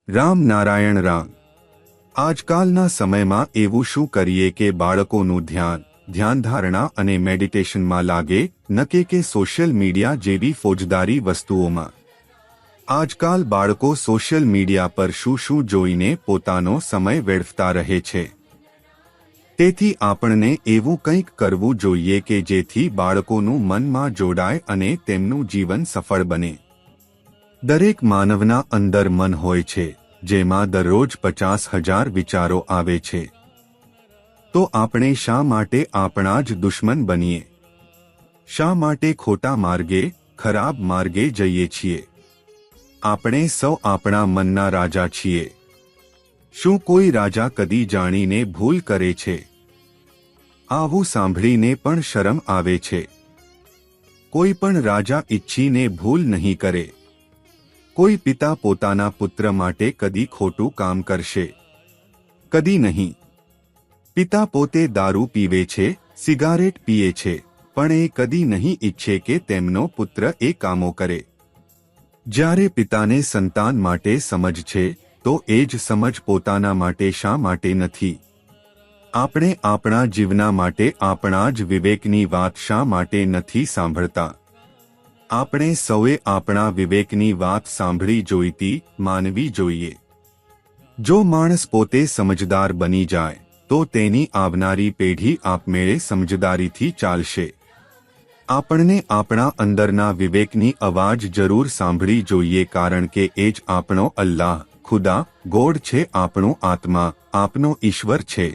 રામ નારાયણ રામ। આજકાલના સમયમાં એવું શું કરીએ કે બાળકોનું ધ્યાનધારણા અને મેડિટેશનમાં લાગે, નકે કે સોશિયલ મીડિયા જેવી ફોજદારી વસ્તુઓમાં। આજકાલ બાળકો સોશિયલ મીડિયા પર શું જોઈને પોતાનો સમય વેડફતા રહે છે। તેથી આપણને એવું કંઈક કરવું જોઈએ કે જેથી બાળકોનું મનમાં જોડાય અને તેમનું જીવન સફળ બને। દરેક માનવના અંદર મન હોય છે, જેમાં દરરોજ 50,000 વિચારો આવે છે। તો આપણે શા માટે આપણા જ દુશ્મન બનીએ? શા માટે ખોટા માર્ગે, ખરાબ માર્ગે જઈએ છીએ? આપણે સૌ આપણા મનના રાજા છીએ। શું કોઈ રાજા કદી જાણીને ભૂલ કરે છે? આવું સાંભળીને પણ શરમ આવે છે। કોઈ પણ રાજા ઈચ્છીને ભૂલ નહીં કરે। કોઈ પિતા પોતાના પુત્ર માટે કદી ખોટું કામ કરશે? કદી નહીં। પિતા પોતે દારૂ પીવે છે, સિગારેટ પીએ છે, પણ એ કદી નહીં ઈચ્છે કે તેમનો પુત્ર એ કામો કરે। જ્યારે પિતાને સંતાન માટે સમજ છે, તો એ જ સમજ પોતાના માટે શા માટે નથી? આપણે આપણા જીવના માટે આપણા જ વિવેકની વાત શા માટે નથી સાંભળતા? આપણે સૌએ આપણા વિવેકની વાત સાંભળી જોઈતી, માનવી જોઈએ। જો માણસ પોતે સમજદાર બની જાય, તો તેની આવનારી પેઢી આપમેળે સમજદારીથી ચાલશે। આપણને આપણા અંદરના વિવેકની અવાજ જરૂર સાંભળી જોઈએ, કારણ કે એ જ આપણો અલ્લાહ, ખુદા, ગોડ છે, આપણો આત્મા, આપનો ઈશ્વર છે।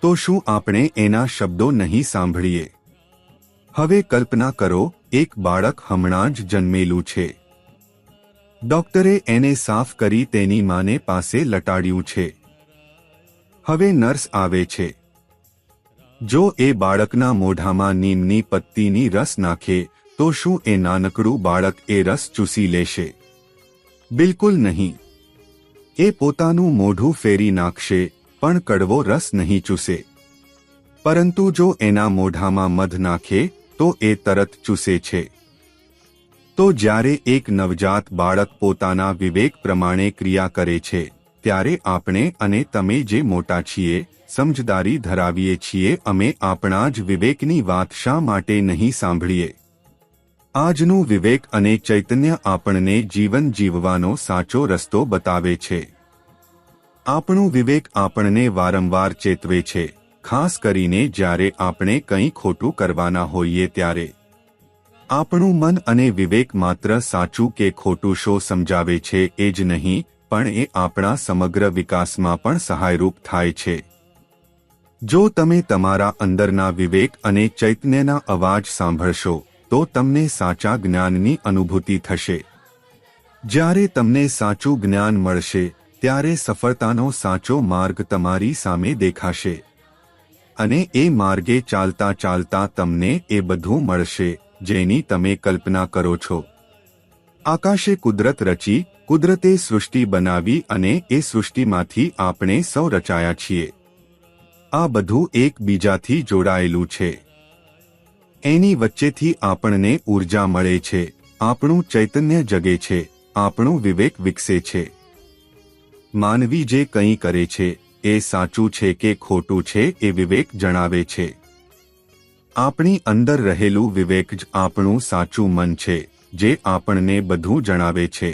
તો શું આપણે એના શબ્દો નહીં સાંભળીએ? હવે કલ્પના કરો, એક બાળક હમણાં જ જન્મેલું છે। ડોક્ટરે એને સાફ કરી તેની માને પાસે લટાડ્યું છે। હવે નર્સ આવે છે। જો એ બાળકના મોઢામાં નીમની પત્તીની રસ નાખે, તો શું એ નાનકડું બાળક એ રસ ચૂસી લેશે? બિલકુલ નહીં। એ પોતાનું મોઢું ફેરી નાખશે, પણ કડવો રસ નહીં ચૂસે। પરંતુ જો એના મોઢામાં મધ નાખે, તો એ તરત ચૂસે છે। તો જ્યારે એક નવજાત બાળક પોતાના વિવેક પ્રમાણે ક્રિયા કરે છે, ત્યારે આપણે અને તમે જે મોટા છીએ, સમજદારી ધરાવીએ છીએ, અમે આપણા જ વિવેકની વાત શા માટે નહીં સાંભળીએ? આજનું વિવેક અને ચૈતન્ય આપણને જીવન જીવવાનો સાચો રસ્તો બતાવે છે। આપણું વિવેક આપણને વારંવાર ચેતવે છે, ખાસ કરીને જ્યારે આપણે કંઈ ખોટું કરવાના હોઈએ ત્યારે। આપણું મન અને વિવેક માત્ર સાચું કે ખોટું શો સમજાવે છે એ જ નહીં, પણ એ આપણા સમગ્ર વિકાસમાં પણ સહાયરૂપ થાય છે। જો તમે તમારા અંદરના વિવેક અને ચૈતન્યના અવાજ સાંભળશો, તો તમને સાચા જ્ઞાનની અનુભૂતિ થશે। જ્યારે તમને સાચું જ્ઞાન મળશે, ત્યારે સફળતાનો સાચો માર્ગ તમારી સામે દેખાશે। અને એ માર્ગે ચાલતા ચાલતા તમને એ બધું મળશે, જેની તમે કલ્પના કરો છો। આકાશે કુદરત રચી, કુદરતે સૃષ્ટિ બનાવી અને એ સૃષ્ટિમાંથી આપણે સૌ રચાયા છીએ। આ બધું એકબીજાથી જોડાયેલું છે। એની વચ્ચેથી આપણને ઊર્જા મળે છે, આપણું ચૈતન્ય જગે છે, આપણું વિવેક વિકસે છે। માનવી જે કંઈ કરે છે, એ સાચું છે કે ખોટું છે એ વિવેક જણાવે છે। આપણી અંદર રહેલું વિવેક જ આપણું સાચું મન છે, જે આપણને બધું જણાવે છે।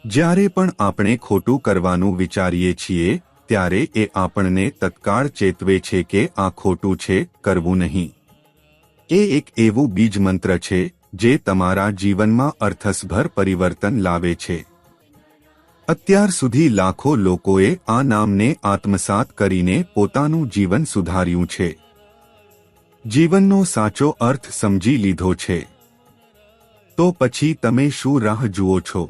જ્યારે પણ આપણે ખોટું કરવાનું વિચારીએ છીએ, ત્યારે એ આપણને તત્કાળ ચેતવે છે કે આ ખોટું છે, કરવું નહીં। એ એક એવું બીજ મંત્ર છે, જે તમારા જીવનમાં અર્થસભર પરિવર્તન લાવે છે। અત્યાર સુધી લાખો લોકોએ આ નામને આત્મસાત કરીને પોતાનું જીવન સુધાર્યું છે। જીવનનો સાચો અર્થ સમજી લીધો છે। તો પછી તમે શું રાહ જુઓ છો?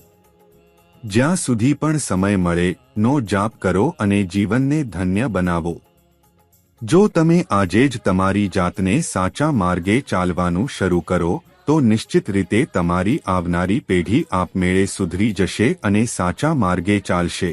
જ્યાં સુધી પણ સમય મળે, નો જાપ કરો અને જીવનને ધન્ય બનાવો। જો તમે આજે જ તમારી જાતને સાચા માર્ગે ચાલવાનું શરૂ કરો, તો નિશ્ચિત રીતે તમારી આવનારી પેઢી આપમેળે સુધરી જશે અને સાચા માર્ગે ચાલશે।